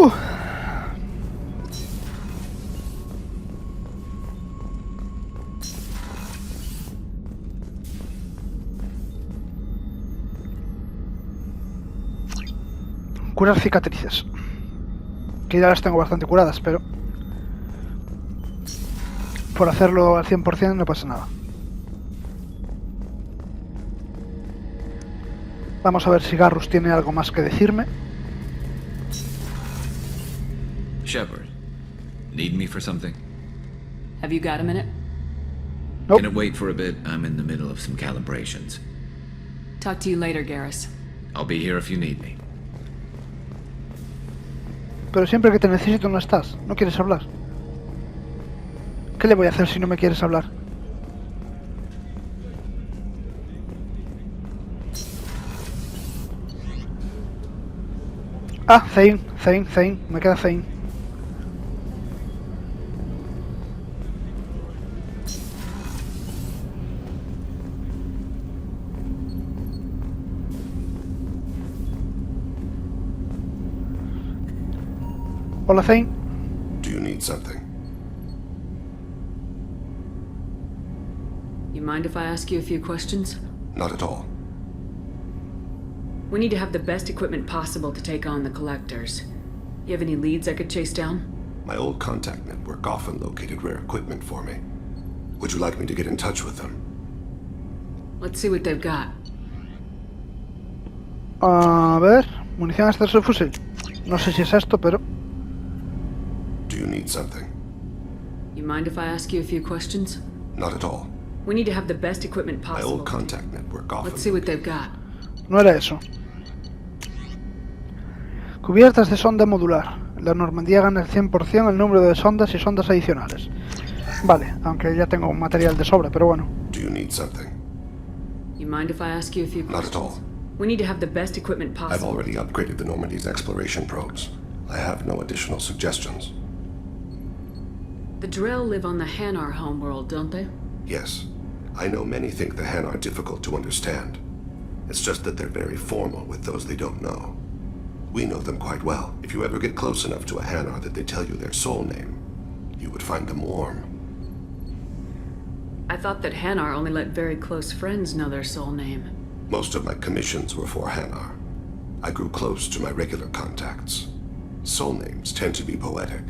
Uh. Curar cicatrices. Que ya las tengo bastante curadas, pero por hacerlo al 100% no pasa nada. Vamos a ver si Garrus tiene algo más que decirme. Shepard, need me for something? Have you got a minute? Nope. Can it wait for a bit? I'm in the middle of some calibrations. Talk to you later, Garrus. I'll be here if you need me. Pero siempre que te necesito no estás. No quieres hablar. ¿Qué le voy a hacer si no me quieres hablar? Ah, Zane. Me queda Zane. Hola, Zane. Do you need something? You mind if I ask you a few questions? Not at all. We need to have the best equipment possible to take on the collectors. You have any leads I could chase down? My old contact network often located rare equipment for me. Would you like me to get in touch with them? Let's see what they've got. A ver, munición extra de fusil. No sé si es esto, pero... Do you need something? You mind if I ask you a few questions? Not at all. We need to have the best equipment My possible. old contact network often... Let's see what they've got. No era eso. Cubiertas de sonda modular. La Normandía gana el 100% el número de sondas y sondas adicionales. Vale, aunque ya tengo material de sobra, pero bueno. Do you need something? You mind if I ask you a few Not questions? at all. We need to have the best equipment I've possible. already upgraded the Normandy's exploration probes. I have no additional suggestions. The Drell live on the Hanar homeworld, don't they? Yes. I know many think the Han are difficult to understand. It's just that they're very formal with those they don't know. We know them quite well. If you ever get close enough to a Hanar that they tell you their soul name, you would find them warm. I thought that Hanar only let very close friends know their soul name. Most of my commissions were for Hanar. I grew close to my regular contacts. Soul names tend to be poetic.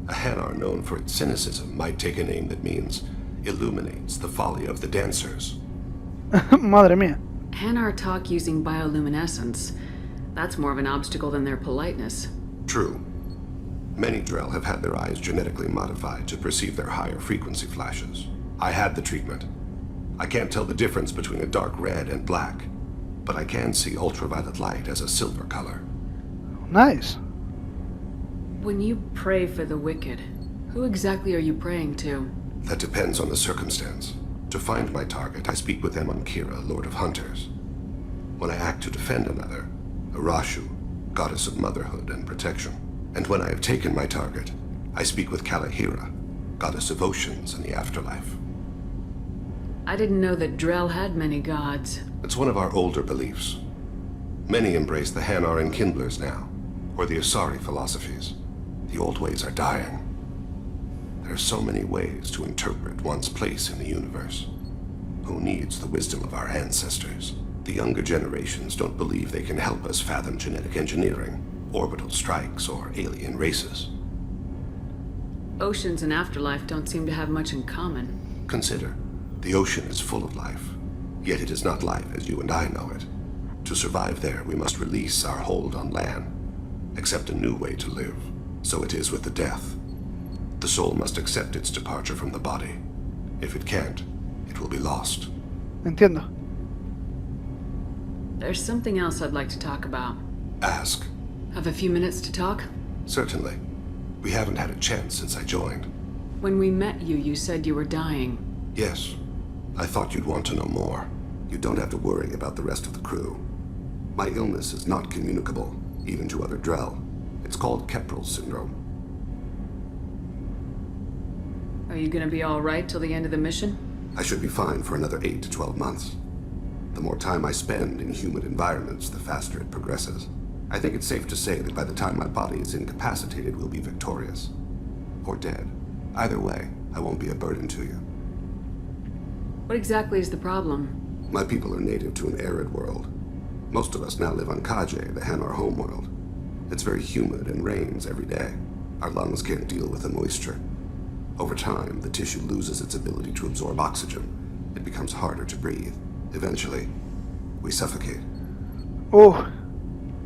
A Hanar known for its cynicism might take a name that means illuminates the folly of the dancers. Madre mía. Hanar talk using bioluminescence. That's more of an obstacle than their politeness. True. Many Drell have had their eyes genetically modified to perceive their higher frequency flashes. I had the treatment. I can't tell the difference between a dark red and black, but I can see ultraviolet light as a silver color. Nice. When you pray for the wicked, who exactly are you praying to? That depends on the circumstance. To find my target, I speak with them on Kira, Lord of Hunters. When I act to defend another, Arashu, goddess of motherhood and protection. And when I have taken my target, I speak with Kalahira, goddess of oceans and the afterlife. I didn't know that Drell had many gods. It's one of our older beliefs. Many embrace the Hanar and Kindlers now, or the Asari philosophies. The old ways are dying. There are so many ways to interpret one's place in the universe. Who needs the wisdom of our ancestors? The younger generations don't believe they can help us fathom genetic engineering, orbital strikes, or alien races. Oceans and afterlife don't seem to have much in common. Consider, the ocean is full of life, yet it is not life as you and I know it. To survive there, we must release our hold on land, accept a new way to live. So it is with the death. The soul must accept its departure from the body. If it can't, it will be lost. Entiendo. There's something else I'd like to talk about. Ask. Have a few minutes to talk? Certainly. We haven't had a chance since I joined. When we met you, you said you were dying. Yes. I thought you'd want to know more. You don't have to worry about the rest of the crew. My illness is not communicable, even to other Drell. It's called Keprel syndrome. Are you gonna be alright till the end of the mission? I should be fine for another 8 to 12 months. The more time I spend in humid environments, the faster it progresses. I think it's safe to say that by the time my body is incapacitated, we'll be victorious. Or dead. Either way, I won't be a burden to you. What exactly is the problem? My people are native to an arid world. Most of us now live on Kaje, the Hanar homeworld. It's very humid and rains every day. Our lungs can't deal with the moisture. Over time, the tissue loses its ability to absorb oxygen. It becomes harder to breathe. Eventually, we suffocate. Oh,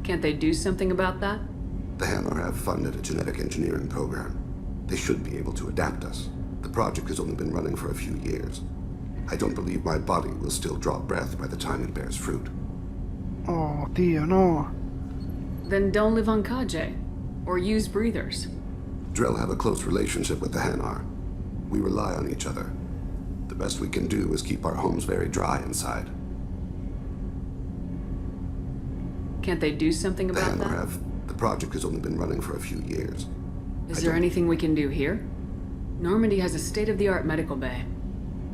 Can't they do something about that? The Hanar have funded a genetic engineering program. They should be able to adapt us. The project has only been running for a few years. I don't believe my body will still draw breath by the time it bears fruit. oh, tío, no. Then don't live on Kaje. Or use breathers. Drell have a close relationship with the Hanar. We rely on each other. The best we can do is keep our homes very dry inside. Can't they do something The about Hanar that? have... The project has only been running for a few years. Is there anything we can do here? Normandy has a state-of-the-art medical bay.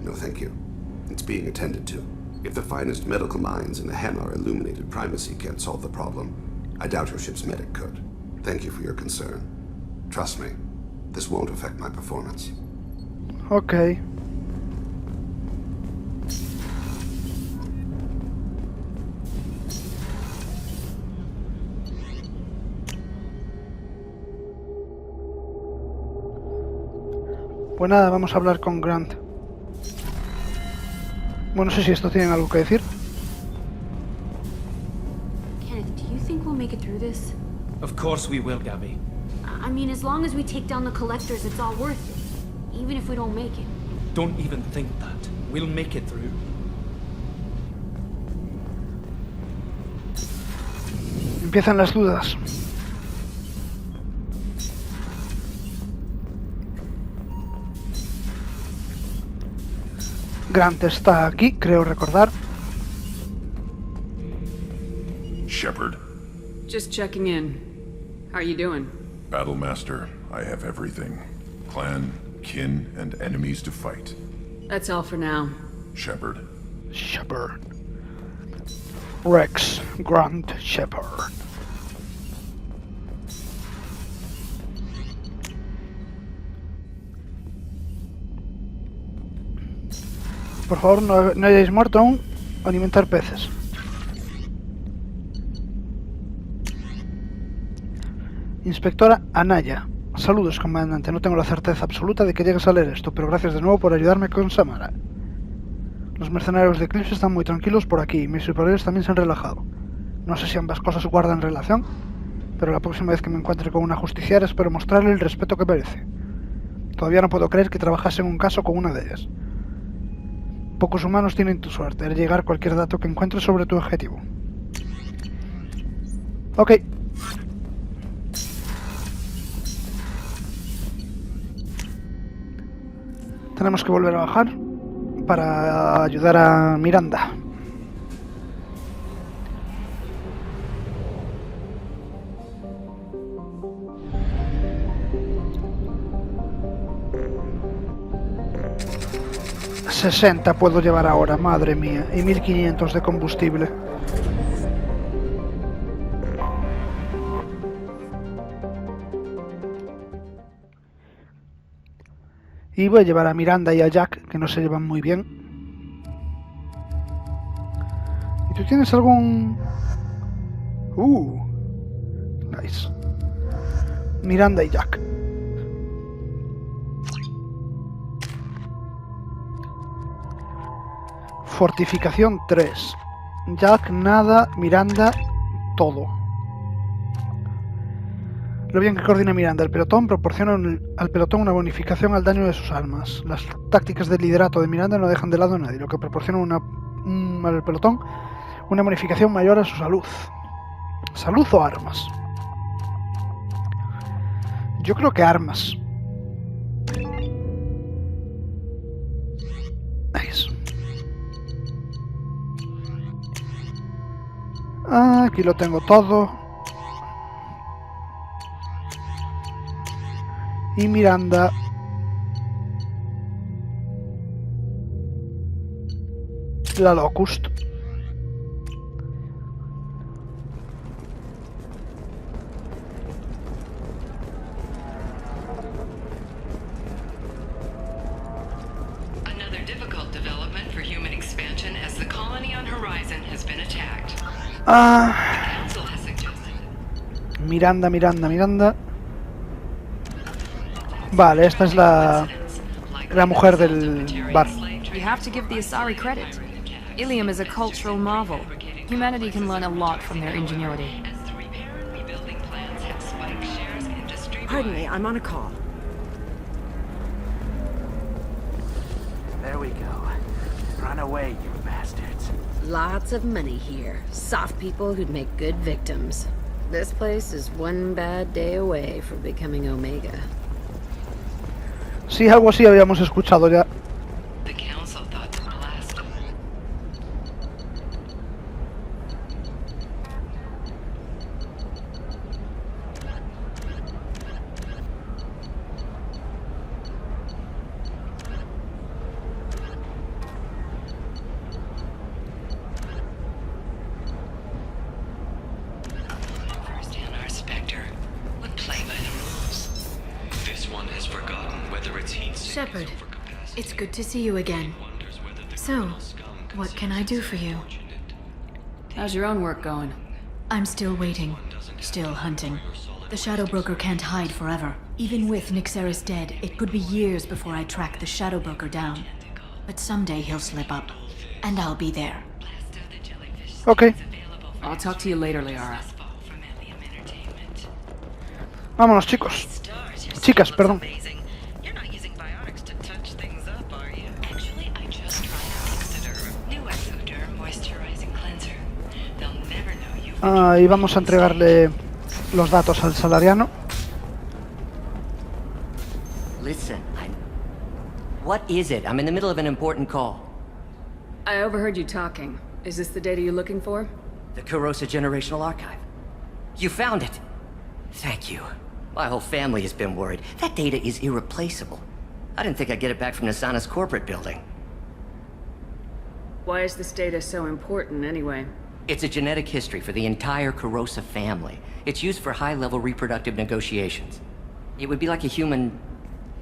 No, thank you. It's being attended to. If the finest medical minds in the Hanar illuminated primacy can't solve the problem, I doubt your ship's medic could. Thank you for your concern. Trust me, this won't affect my performance. Ok. Pues nada, vamos a hablar con Grant. Bueno, no sé si esto tienen algo que decir. Kenneth, do you think we'll make it through this? Of course we will, Gabby. I mean, as long as we take down the collectors, it's all worth it. Even if we don't make it. Don't even think that. We'll make it through. Empiezan las dudas. Grant está aquí, creo recordar. Shepard, Just checking in. How are you doing? Battlemaster, I have everything. Clan, kin, and enemies to fight. That's all for now. Shepard, Shepard. Rex Grant Shepard. Por favor, no hayáis muerto aún. Alimentar peces. Inspectora Anaya. Saludos, comandante. No tengo la certeza absoluta de que llegues a leer esto, pero gracias de nuevo por ayudarme con Samara. Los mercenarios de Eclipse están muy tranquilos por aquí y mis superiores también se han relajado. No sé si ambas cosas guardan relación, pero la próxima vez que me encuentre con una justiciera espero mostrarle el respeto que merece. Todavía no puedo creer que trabajase en un caso con una de ellas. Pocos humanos tienen tu suerte, haré llegar cualquier dato que encuentres sobre tu objetivo. Ok. Tenemos que volver a bajar para ayudar a Miranda. $60 puedo llevar ahora, madre mía, y 1500 de combustible. Y voy a llevar a Miranda y a Jack, que no se llevan muy bien. ¿Y tú tienes algún...? Nice. Miranda y Jack. Fortificación 3. Jack, nada. Miranda, todo. Lo bien que coordina Miranda, el pelotón proporciona al pelotón una bonificación al daño de sus armas. Las tácticas de liderato de Miranda no dejan de lado a nadie, lo que proporciona al pelotón una bonificación mayor a su salud. ¿Salud o armas? Yo creo que armas. Nice. Aquí lo tengo todo. Y Miranda la Locust. Ah, Miranda, Miranda, Miranda. Vale, esta es la mujer del bar. You have to give the Asari credit. Ilium is a cultural marvel. Humanity can learn a lot from their ingenuity. Pardon me, I'm on a call. There we go. Run away, you bastards. Lots of money here. Soft people who'd make good victims. This place is one bad day away from becoming Omega. Sí, algo así habíamos escuchado ya. The council thought to blast him. First in our Spectre would play by the rules. This one has forgotten whether it's heat Shepard, it's good to see you again. So, what can I do for you? How's your own work going? I'm still waiting, still hunting. The Shadow Broker can't hide forever. Even with Nyxeris dead, it could be years before I track the Shadow Broker down. But someday he'll slip up, and I'll be there. Ok, I'll talk to you later, Liara. vámonos chicos. Chicas, perdón. You're not using biotics to touch things up, are you? Actually, I just tried out Exoderm. New Exoderm moisturizing cleanser. They'll never know you. Y vamos a entregarle los datos al salariano. Listen, what is it? I'm in the middle of an important call. I overheard you talking. Is this the data you're looking for? The Kurosa Generational Archive. You found it! Thank you. My whole family has been worried. That data is irreplaceable. I didn't think I'd get it back from Nasana's corporate building. Why is this data so important, anyway? It's a genetic history for the entire Kurosa family. It's used for high-level reproductive negotiations. It would be like a human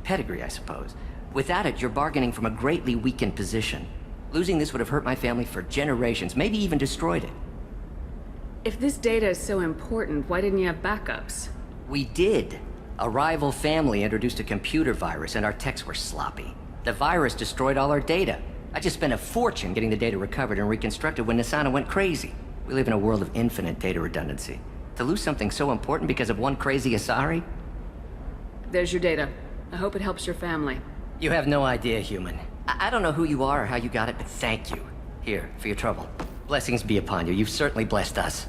pedigree, I suppose. Without it, you're bargaining from a greatly weakened position. Losing this would have hurt my family for generations, maybe even destroyed it. If this data is so important, why didn't you have backups? We did. A rival family introduced a computer virus and our techs were sloppy. The virus destroyed all our data. I just spent a fortune getting the data recovered and reconstructed when Nasana went crazy. We live in a world of infinite data redundancy. To lose something so important because of one crazy Asari? There's your data. I hope it helps your family. You have no idea, human. I don't know who you are or how you got it, but thank you. Here, for your trouble. Blessings be upon you. You've certainly blessed us.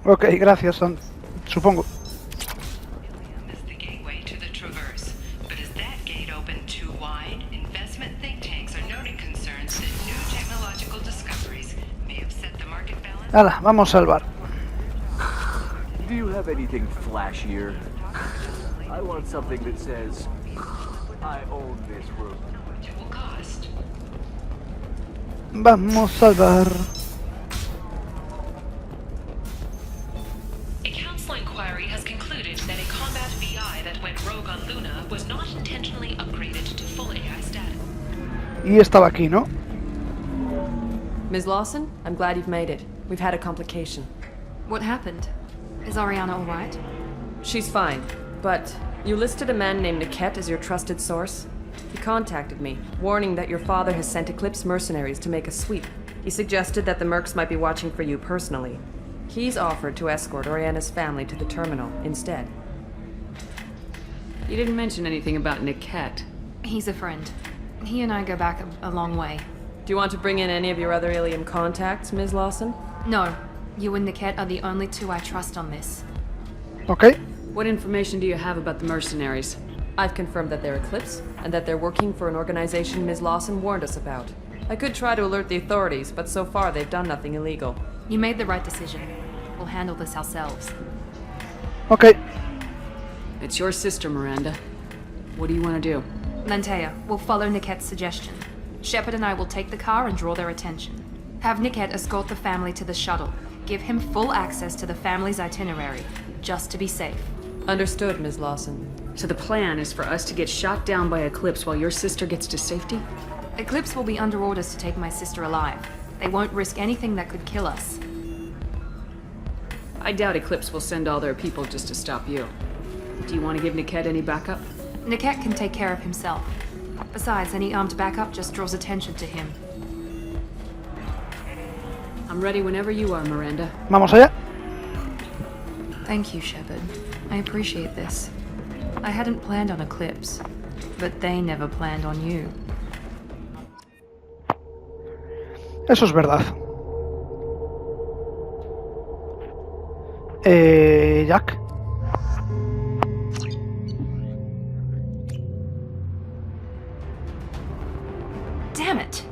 Ok, gracias, supongo. Ilium is the gateway to the Traverse. But is that gate open too wide? Investment think tanks are noting concerns that new technological discoveries may upset the market balance. Hala, vamos al bar. Do you have anything flashier? I want something that says, I own this room. It will cost. Vamos al bar. A council inquiry has concluded that a combat VI that went rogue on Luna was not intentionally upgraded to full AI status. Y estaba aquí, ¿no? Ms. Lawson, I'm glad you've made it. We've had a complication. What happened? Is Ariana alright? She's fine, but you listed a man named Niket as your trusted source. He contacted me, warning that your father has sent Eclipse mercenaries to make a sweep. He suggested that the Mercs might be watching for you personally. He's offered to escort Oriana's family to the terminal instead. You didn't mention anything about Niket. He's a friend. He and I go back a long way. Do you want to bring in any of your other Ilium contacts, Ms. Lawson? No. You and Niket are the only two I trust on this. Ok. What information do you have about the mercenaries? I've confirmed that they're Eclipse, and that they're working for an organization Ms. Lawson warned us about. I could try to alert the authorities, but so far they've done nothing illegal. You made the right decision. We'll handle this ourselves. Ok. It's your sister, Miranda. What do you want to do? Lantea, we'll follow Niket's suggestion. Shepard and I will take the car and draw their attention. Have Niket escort the family to the shuttle. Give him full access to the family's itinerary, just to be safe. Understood, Ms. Lawson. So the plan is for us to get shot down by Eclipse while your sister gets to safety? Eclipse will be under orders to take my sister alive. They won't risk anything that could kill us. I doubt Eclipse will send all their people just to stop you. Do you want to give Niket any backup? Niket can take care of himself. Besides, any armed backup just draws attention to him. I'm ready whenever you are, Miranda. Vamos allá. Thank you, Shepard. I appreciate this. I hadn't planned on Eclipse, but they never planned on you. Eso es verdad. Jack. Damn it!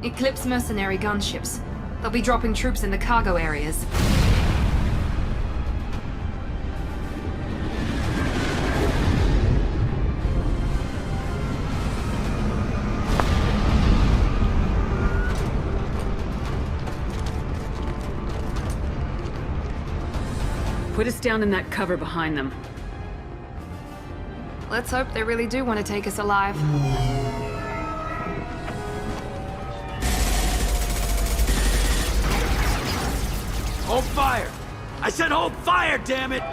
Eclipse mercenary gunships. They'll be dropping troops in the cargo areas. Put us down in that cover behind them. Let's hope they really do want to take us alive. Hold fire! I said hold fire, damn it!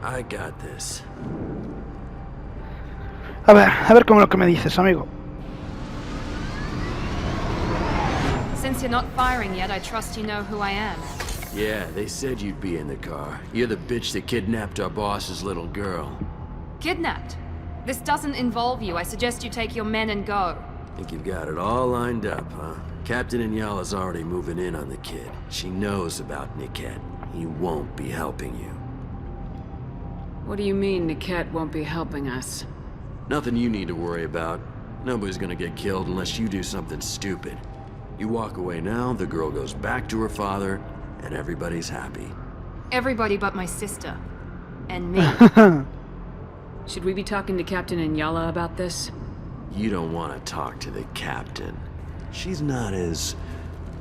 I got this. A ver cómo lo que me dices, amigo. Since you're not firing yet, I trust you know who I am. Yeah, they said you'd be in the car. You're the bitch that kidnapped our boss's little girl. Kidnapped? This doesn't involve you. I suggest you take your men and go. Think you've got it all lined up, huh? Captain Inyala's already moving in on the kid. She knows about Niket. He won't be helping you. What do you mean Niket won't be helping us? Nothing you need to worry about. Nobody's gonna get killed unless you do something stupid. You walk away now, the girl goes back to her father, and everybody's happy. Everybody but my sister. And me. Should we be talking to Captain Inyala about this? You don't want to talk to the captain. She's not as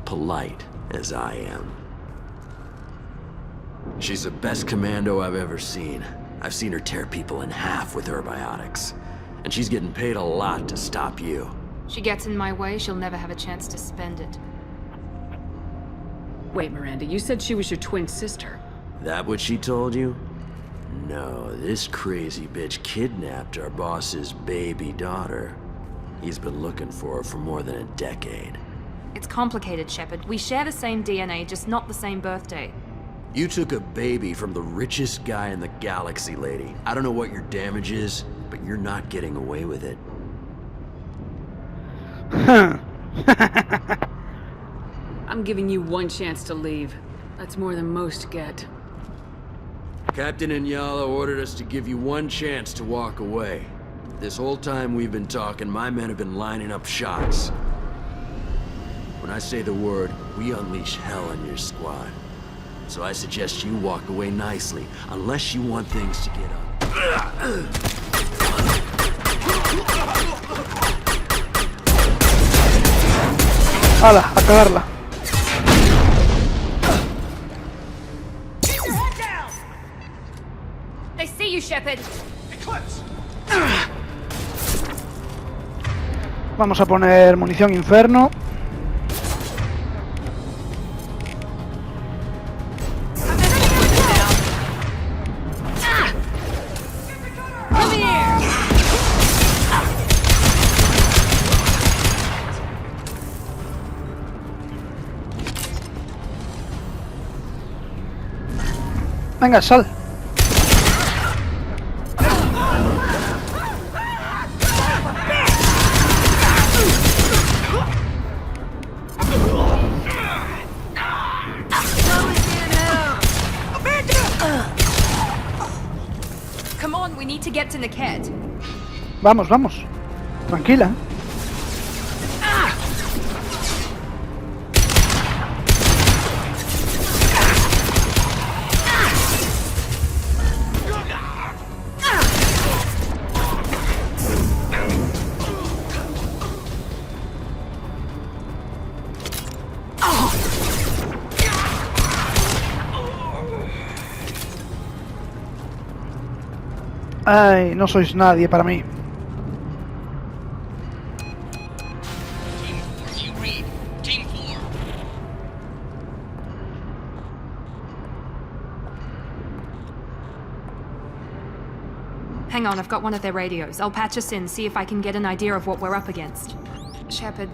polite as I am. She's the best commando I've ever seen. I've seen her tear people in half with her biotics. And she's getting paid a lot to stop you. She gets in my way, she'll never have a chance to spend it. Wait, Miranda, you said she was your twin sister. That what she told you? No, this crazy bitch kidnapped our boss's baby daughter. He's been looking for her for more than a decade. It's complicated, Shepard. We share the same DNA, just not the same birthday. You took a baby from the richest guy in the galaxy, lady. I don't know what your damage is, but you're not getting away with it. I'm giving you one chance to leave. That's more than most get. Captain Inyala ordered us to give you one chance to walk away. This whole time we've been talking, my men have been lining up shots. When I say the word, we unleash hell on your squad. So I suggest you walk away nicely, unless you want things to get up. ¡Hala! ¡A cagarla! They see you, Shepard. Vamos a poner munición inferno. Venga, sal. Come on, we need to get to Niket. Vamos, vamos. Tranquila. Ay, no sois nadie para mí. Team 4, you hang on, I've got one of their radios. I'll patch us in, see if I can get an idea of what we're up against. Shepard,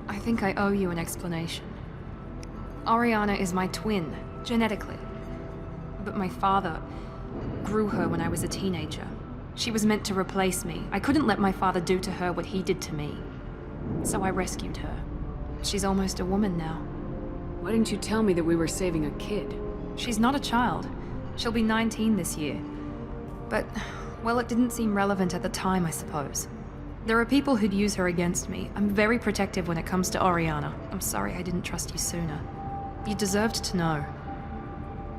I think I owe you an explanation. Oriana is my twin, genetically. But my father grew her when I was a teenager. She was meant to replace me. I couldn't let my father do to her what he did to me. So I rescued her. She's almost a woman now. Why didn't you tell me that we were saving a kid? She's not a child. She'll be 19 this year. But, well, it didn't seem relevant at the time, I suppose. There are people who'd use her against me. I'm very protective when it comes to Oriana. I'm sorry I didn't trust you sooner. You deserved to know.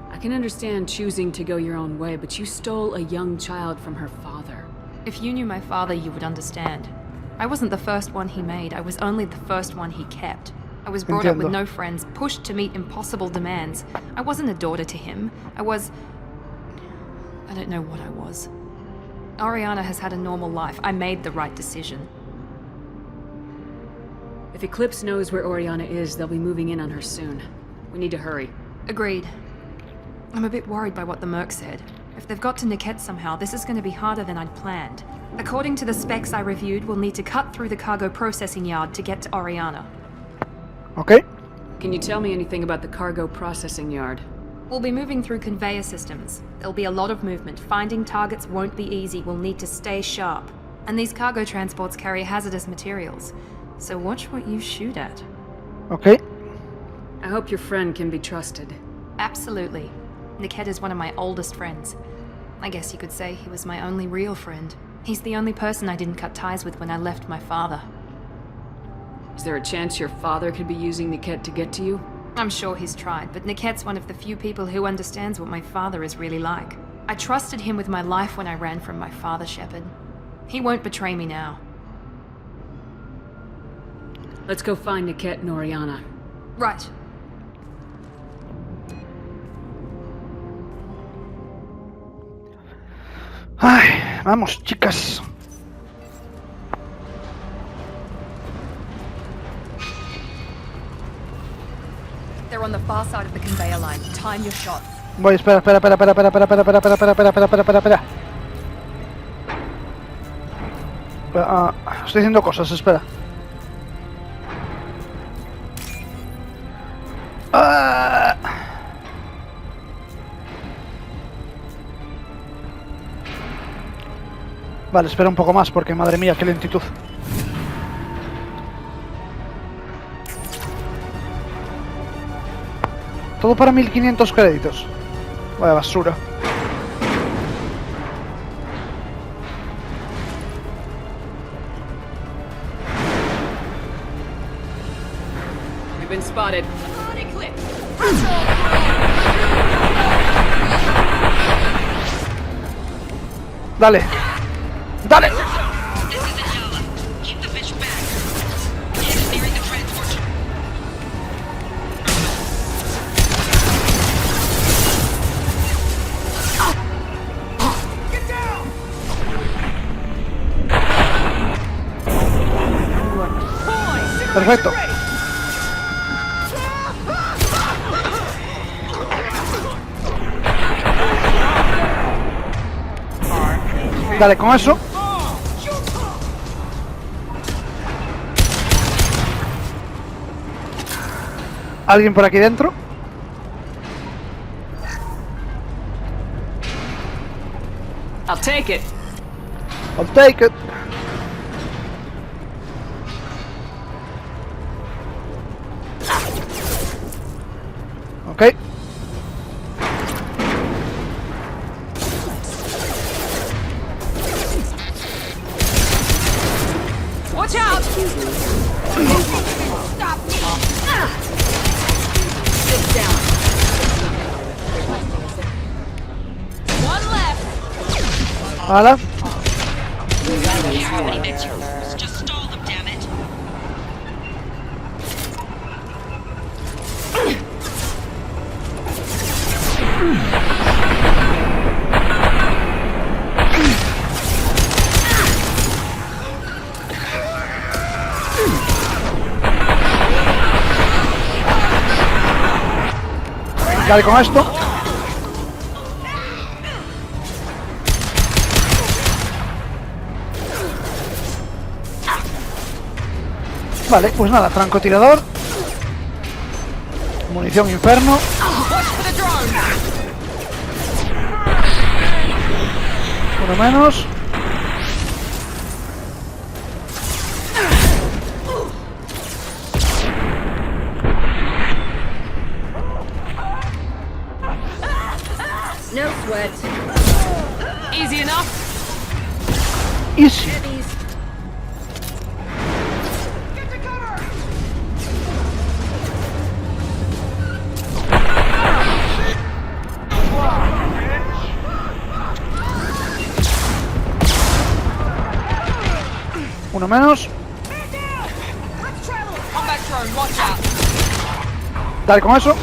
I can understand choosing to go your own way, but you stole a young child from her father. If you knew my father, you would understand. I wasn't the first one he made. I was only the first one he kept. I was brought up with no friends, pushed to meet impossible demands. I wasn't a daughter to him. I don't know what I was. Oriana has had a normal life. I made the right decision. If Eclipse knows where Oriana is, they'll be moving in on her soon. We need to hurry. Agreed. I'm a bit worried by what the Merc said. If they've got to Niket somehow, this is going to be harder than I'd planned. According to the specs I reviewed, we'll need to cut through the cargo processing yard to get to Oriana. Okay. Can you tell me anything about the cargo processing yard? We'll be moving through conveyor systems. There'll be a lot of movement. Finding targets won't be easy. We'll need to stay sharp. And these cargo transports carry hazardous materials. So watch what you shoot at. Okay. I hope your friend can be trusted. Absolutely. Niket is one of my oldest friends. I guess you could say he was my only real friend. He's the only person I didn't cut ties with when I left my father. Is there a chance your father could be using Niket to get to you? I'm sure he's tried, but Niket's one of the few people who understands what my father is really like. I trusted him with my life when I ran from my father, Shepard. He won't betray me now. Let's go find Niket and Oriana. Right. Ay, vamos, chicas. They're on the far side of the conveyor line. Time your shots. Voy, espera. Estoy haciendo cosas, espera. Vale, espera un poco más porque, madre mía, qué lentitud. Todo para 1500 créditos. Vaya basura. We've been spotted. Dale. Dale. Perfecto. Dale, con eso. ¿Alguien por aquí dentro? I'll take it. I'll take it. Okay. Watch out! Stop! Sit down. One left. Hala. Just stall them, damn it. Dale con esto. Vale, pues nada, francotirador. Munición inferno. Uno menos. No sweat. Easy enough. Easy. Uno menos. Dale con eso.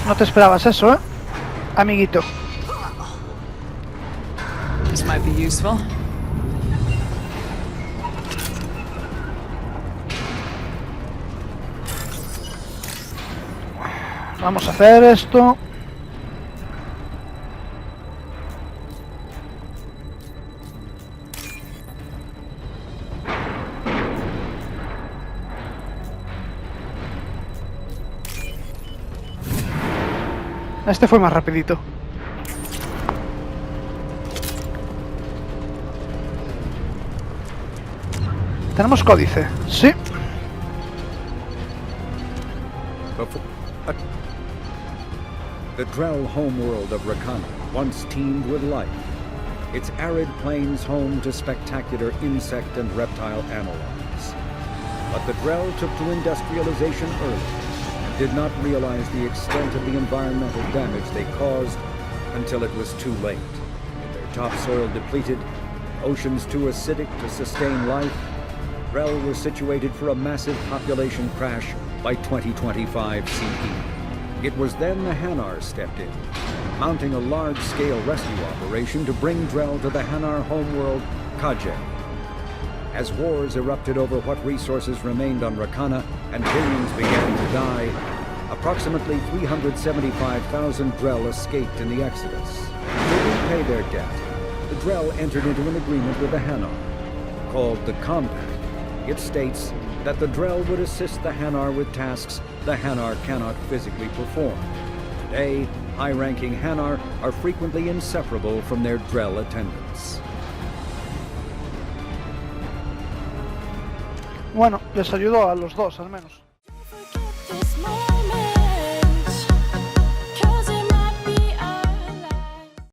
No te esperabas eso, amiguito. This might be useful. Vamos a hacer esto. Este fue más rapidito. Tenemos códice, sí. The Drell homeworld of Rakana once teemed with life. Its arid plains home to spectacular insect and reptile analogs. But the Drell took to industrialization early and did not realize the extent of the environmental damage they caused until it was too late. With their topsoil depleted, oceans too acidic to sustain life, Drell were situated for a massive population crash by 2025 CE. It was then the Hanar stepped in, mounting a large-scale rescue operation to bring Drell to the Hanar homeworld, Kajeh. As wars erupted over what resources remained on Rakana and billions began to die, approximately 375,000 Drell escaped in the Exodus. To repay their debt, the Drell entered into an agreement with the Hanar, called the Compact. It states that the Drell would assist the Hanar with tasks the Hanar cannot physically perform. Today, high-ranking Hanar are frequently inseparable from their Drell attendants. Bueno, les ayudó a los dos, al menos.